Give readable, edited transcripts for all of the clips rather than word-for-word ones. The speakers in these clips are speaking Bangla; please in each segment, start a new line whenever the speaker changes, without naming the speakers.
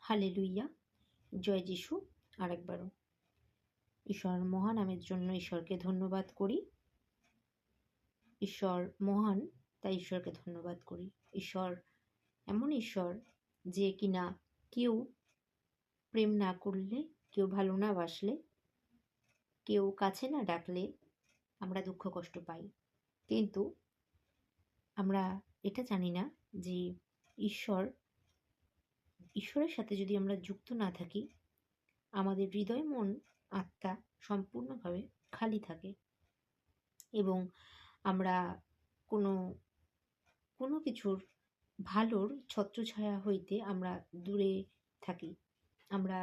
হালেলুইয়া, জয় যিশু। আরেকবারও ঈশ্বর মহানামের জন্য ঈশ্বরকে ধন্যবাদ করি। ঈশ্বর মহান, তাই ঈশ্বরকে ধন্যবাদ করি। ঈশ্বর এমন ঈশ্বর যে কিনা কেউ প্রেম না করলে, কেউ ভালো না বাসলে, কেউ কাছে না ডাকলে আমরা দুঃখ কষ্ট পাই। কিন্তু আমরা এটা জানি না যে ঈশ্বরের সাথে যদি আমরা যুক্ত না থাকি, আমাদের হৃদয়, মন, আত্মা সম্পূর্ণভাবে খালি থাকে এবং আমরা কোনো কোনো কিছুর ভালোর ছত্রছায়া হইতে আমরা দূরে থাকি। আমরা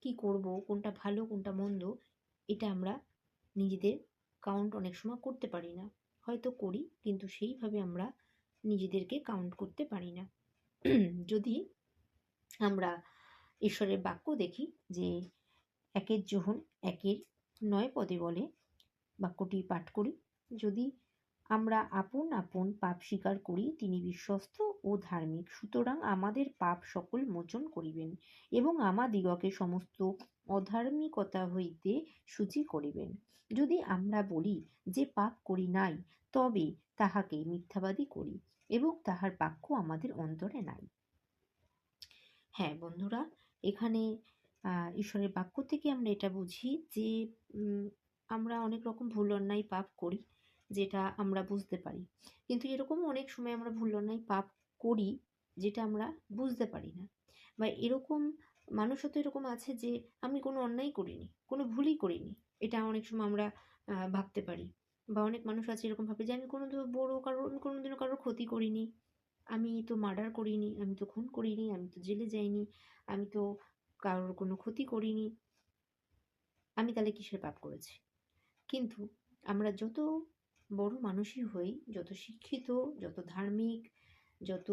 কি করব, কোনটা ভালো কোনটা মন্দ, এটা আমরা নিজেদের কাউন্ট অনেক সময় করতে পারি না। হয়তো করি, কিন্তু সেইভাবে আমরা নিজেদেরকে কাউন্ট করতে পারি না। যদি আমরা ঈশ্বরের বাক্য দেখি যে 1 যোহন 1:9 বলে, বাক্যটি পাঠ করি। যদি আমরা আপন আপন পাপ স্বীকার করি, তিনি বিশ্বস্ত ও ধার্মিক, সুতরাং আমাদের পাপ সকল মোচন করিবেন এবং আমাদিগকে সমস্ত অধার্মিকতা হইতে শুচি করিবেন। যদি আমরা বলি যে পাপ করি নাই, তবে তাহাকে মিথ্যাবাদী করি এবং তাহার বাক্য আমাদের অন্তরে নাই। হ্যাঁ বন্ধুরা, এখানে ঈশ্বরের বাক্য থেকে আমরা এটা বুঝি যে আমরা অনেক রকম ভুল অন্যায় পাপ করি, যেটা আমরা বুঝতে পারি। কিন্তু এরকমও অনেক সময় আমরা ভুল অন্যায় পাপ করি যেটা আমরা বুঝতে পারি না। বা এরকম মানুষও তো এরকম আছে যে আমি কোনো অন্যায় করিনি, কোনো ভুলই করিনি, এটা অনেক সময় আমরা ভাবতে পারি। বা অনেক মানুষ আছে এরকম ভাবে যে আমি কোনোদিনও কারোর ক্ষতি করিনি, আমি তো মার্ডার করিনি, আমি তো খুন করিনি, আমি তো জেলে যাইনি, আমি তো কারোর কোনো ক্ষতি করিনি, আমি তাহলে কিসের পাপ করেছি? কিন্তু আমরা যত বড় মানুষই হই, যত শিক্ষিত, যত ধার্মিক, যত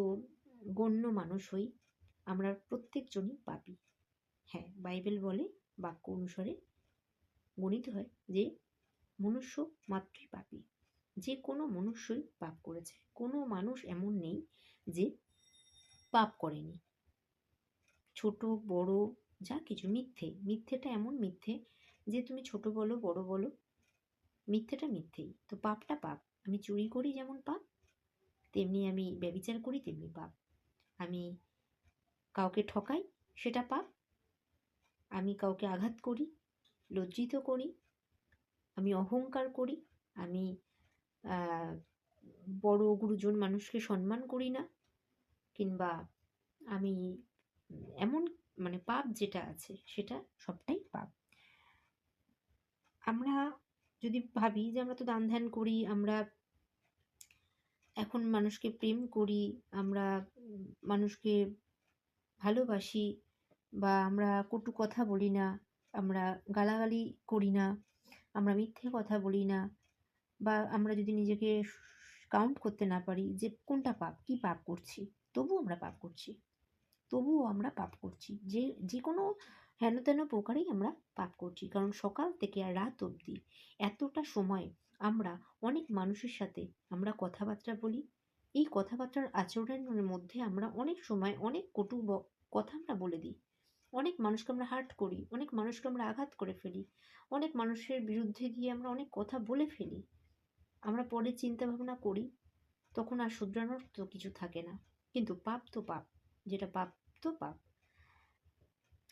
গণ্য মানুষ হই, আমরা প্রত্যেকজনই পাপী। হ্যাঁ, বাইবেল বলে, বাক্য অনুসারে গণিত হয় যে মনুষ্য মাত্রই পাপী। যে কোনো মনুষ্যই পাপ করেছে, কোনো মানুষ এমন নেই যে পাপ করেনি। ছোট বড় যা কিছু মিথ্যেটা এমন মিথ্যে যে তুমি ছোট বলো বড় বলো, মিথ্যেটা মিথ্যেই। তো পাপটা পাপ। আমি চুরি করি যেমন পাপ, তেমনি আমি ব্যভিচার করি তেমনি পাপ। আমি কাউকে ঠকাই সেটা পাপ। আমি কাউকে আঘাত করি, লজ্জিত করি, আমি অহংকার করি, আমি বড় গুরুজন মানুষকে সম্মান করি না, কিংবা আমি এমন পাপ যেটা আছে সেটা সবটাই পাপ। আমরা যদি ভাবি যে আমরা তো দান ধ্যান করি, আমরা এখন মানুষকে প্রেম করি, আমরা মানুষকে ভালোবাসি, বা আমরা কটু কথা বলি না, আমরা গালাগালি করি না, আমরা মিথ্যে কথা বলি না, বা আমরা যদি নিজেকে কাউন্ট করতে না পারি যে কোনটা পাপ, কি পাপ করছি, তবুও আমরা পাপ করছি। যে কোনো হেন তেন প্রকারেই আমরা পাপ করছি। কারণ সকাল থেকে আর রাত অবধি এতটা সময় আমরা অনেক মানুষের সাথে আমরা কথাবার্তা বলি। এই কথাবার্তার আচরণের মধ্যে আমরা অনেক সময় অনেক কটু কথা আমরা বলে দিই। অনেক মানুষকে আমরা হার্ট করি, অনেক মানুষকে আমরা আঘাত করে ফেলি, অনেক মানুষের বিরুদ্ধে গিয়ে আমরা অনেক কথা বলে ফেলি। আমরা পরে চিন্তা ভাবনা করি, তখন আর শুধরানোর তো কিছু থাকে না। কিন্তু পাপ তো পাপ, যেটা পাপ তো পাপ।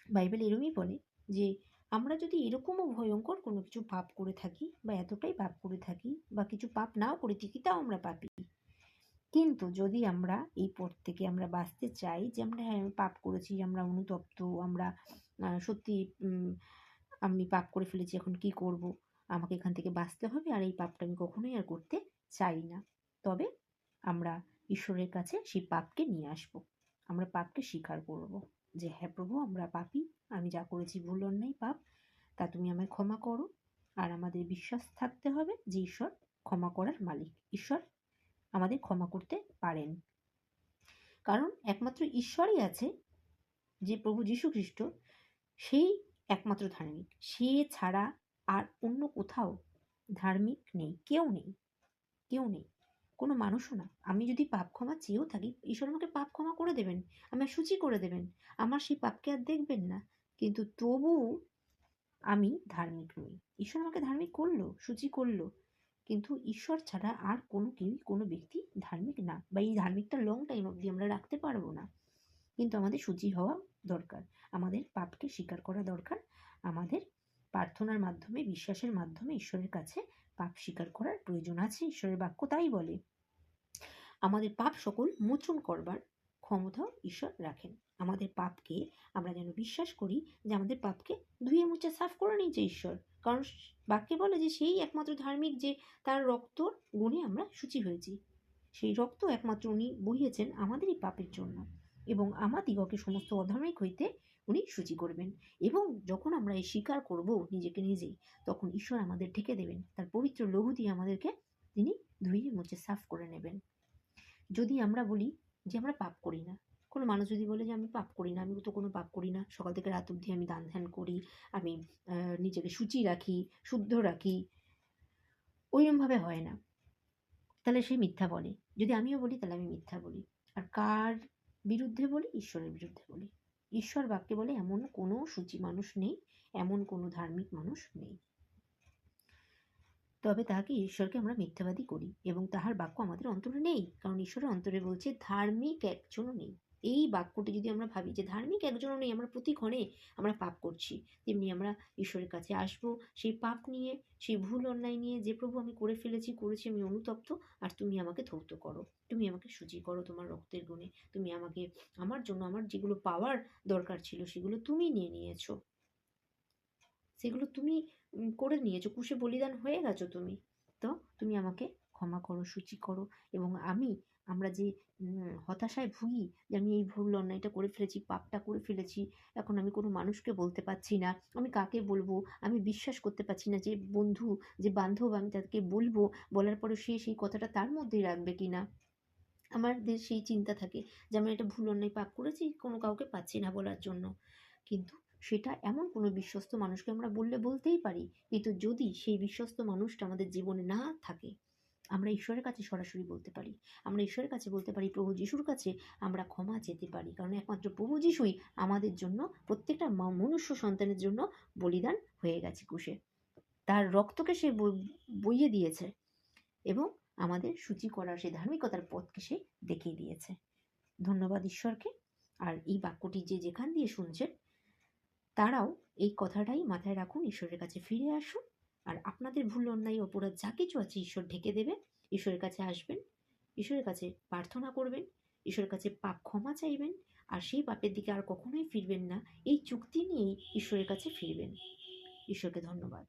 বাইবেল এরমই বলে যে আমরা যদি এরকমও ভয়ঙ্কর কোনো কিছু পাপ করে থাকি, বা এতটাই পাপ করে থাকি, বা কিছু পাপ নাও করে থাকি, তাও আমরা পাপী। কিন্তু যদি আমরা এই পথ থেকে আমরা বাঁচতে চাই যে আমরা হ্যাঁ পাপ করেছি, আমরা অনুতপ্ত, আমরা সত্যি আমি পাপ করে ফেলেছি, এখন কি করব, আমাকে এখান থেকে বাঁচতে হবে, আর এই পাপটা আমি কখনোই আর করতে চাই না, তবে আমরা ঈশ্বরের কাছে সেই পাপকে নিয়ে আসব। আমরা পাপকে স্বীকার করব যে হ্যাঁ প্রভু, আমরা পাপী, আমি যা করেছি ভুল অন্যায় পাপ, তা তুমি আমায় ক্ষমা করো। আর আমাদের বিশ্বাস থাকতে হবে যে ঈশ্বর ক্ষমা করার মালিক, ঈশ্বর আমাদের ক্ষমা করতে পারেন। কারণ একমাত্র ঈশ্বরই আছে, যে প্রভু যীশু খ্রিস্ট, সেই একমাত্র ধার্মিক। সে ছাড়া আর অন্য কোথাও ধার্মিক নেই, কেউ নেই। কোনো মানুষও না। আমি যদি পাপ ক্ষমা চেয়েও থাকি, ঈশ্বর আমাকে পাপ ক্ষমা করে দেবেন, আমায় শুচি করে দেবেন, আমার সেই পাপকে আর দেখবেন না। কিন্তু তবুও আমি ধার্মিক নই। ঈশ্বর আমাকে ধার্মিক করলো, শুচি করলো, কিন্তু ঈশ্বর ছাড়া আর কেউই কোনো ব্যক্তি ধার্মিক না, বা এই ধার্মিকটা লং টাইম অবধি আমরা রাখতে পারবো না। কিন্তু আমাদের শুচি হওয়া দরকার, আমাদের পাপকে স্বীকার করা দরকার, আমাদের প্রার্থনার মাধ্যমে, বিশ্বাসের মাধ্যমে ঈশ্বরের কাছে পাপ স্বীকার করার প্রয়োজন আছে। ঈশ্বরের বাক্য তাই বলে। আমাদের পাপ সকল মোচন করবার ক্ষমতাও ঈশ্বর রাখেন। আমাদের পাপকে আমরা যেন বিশ্বাস করি যে আমাদের পাপকে ধুয়ে মুছে সাফ করে নিয়েছে ঈশ্বর। কারণ বাক্যে বলে যে সেই একমাত্র ধার্মিক যে তার রক্তর গুণে আমরা শুচি হয়েছি। সেই রক্ত একমাত্র উনি বহিয়েছেন আমাদেরই পাপের জন্য, এবং আমাদিগকে সমস্ত অধার্মিক হইতে উনি শুচি করবেন। এবং যখন আমরা এই স্বীকার করব নিজেকে নিজেই, তখন ঈশ্বর আমাদের ঢেকে দেবেন, তার পবিত্র লহু দিয়ে আমাদেরকে তিনি ধুয়ে মুছে সাফ করে নেবেন। যদি আমরা বলি যে আমরা পাপ করি না, কোনো মানুষ যদি বলে যে আমি পাপ করি না, আমি তো কোনো পাপ করি না, সকাল থেকে রাত অবধি আমি দান ধ্যান করি, আমি নিজেকে শুচি রাখি, শুদ্ধ রাখি, ওইরকমভাবে হয় না, তাহলে সে মিথ্যা বলে। যদি আমিও বলি তাহলে আমি মিথ্যা বলি। আর কার বিরুদ্ধে বলি? ঈশ্বরের বিরুদ্ধে বলি। ঈশ্বর বাক্যে বলে এমন কোনো শুচি মানুষ নেই, এমন কোনো ধার্মিক মানুষ নেই। তবে তাহাকে ঈশ্বরকে আমরা মিথ্যাবাদী করি, এবং তাহার বাক্য আমাদের অন্তরে নেই। কারণ ঈশ্বরের অন্তরে বলছে ধার্মিক একজনও নেই। এই বাক্যটি যদি আমরা ভাবি যে ধার্মিক একজনও নেই, আমরা প্রতিক্ষণে আমরা পাপ করছি, তেমনি আমরা ঈশ্বরের কাছে আসব সেই পাপ নিয়ে, সেই ভুল অন্যায় নিয়ে, যে প্রভু আমি করেছি, আমি অনুতপ্ত, আর তুমি আমাকে ধৌত করো, তুমি আমাকে শুচি করো তোমার রক্তের গুণে, তুমি আমাকে, আমার জন্য আমার যেগুলো পাওয়ার দরকার ছিল সেগুলো তুমি নিয়ে নিয়েছো, সেগুলো তুমি করে নিয়েছো, কুশে বলিদান হয়ে গেছো তুমি। তো তুমি আমাকে ক্ষমা করো, শুচি করো। এবং আমরা যে হতাশায় ভুগি যে আমি এই ভুল অন্যায়টা করে ফেলেছি, পাপটা করে ফেলেছি, এখন আমি কোনো মানুষকে বলতে পারছি না, আমি কাকে বলবো, আমি বিশ্বাস করতে পারছি না যে বন্ধু, যে বান্ধব, আমি তাদেরকে বলবো, বলার পরে সে সেই কথাটা তার মধ্যেই রাখবে কিনা, আমাদের সেই চিন্তা থাকে যে আমি একটা ভুল অন্যায় পাপ করেছি, কোনো কাউকে পাচ্ছি না বলার জন্য। কিন্তু সেটা এমন কোনো বিশ্বস্ত মানুষকে আমরা বলতেই পারি, কিন্তু যদি সেই বিশ্বস্ত মানুষটা আমাদের জীবনে না থাকে, আমরা ঈশ্বরের কাছে সরাসরি বলতে পারি, আমরা ঈশ্বরের কাছে বলতে পারি, প্রভু যিশুর কাছে আমরা ক্ষমা চেতে পারি। কারণ একমাত্র প্রভু যিশুই আমাদের জন্য, প্রত্যেকটা মনুষ্য সন্তানের জন্য বলিদান হয়ে গেছে কুশে, তার রক্তকে সে বইয়ে দিয়েছে, এবং আমাদের শুচি করার সেই ধার্মিকতার পথকে সে দেখিয়ে দিয়েছে। ধন্যবাদ ঈশ্বরকে। আর এই বাক্যটি যে যেখান দিয়ে শুনছেন তারাও এই কথাটাই মাথায় রাখুন, ঈশ্বরের কাছে ফিরে আসুন, আর আপনাদের ভুল অন্যায় অপরাধ যা কিছু আছে ঈশ্বর ঢেকে দেবে। ঈশ্বরের কাছে আসবেন, ঈশ্বরের কাছে প্রার্থনা করবেন, ঈশ্বরের কাছে পাপ ক্ষমা চাইবেন, আর সেই পাপের দিকে আর কখনোই ফিরবেন না, এই চুক্তি নিয়েই ঈশ্বরের কাছে ফিরবেন। ঈশ্বরকে ধন্যবাদ।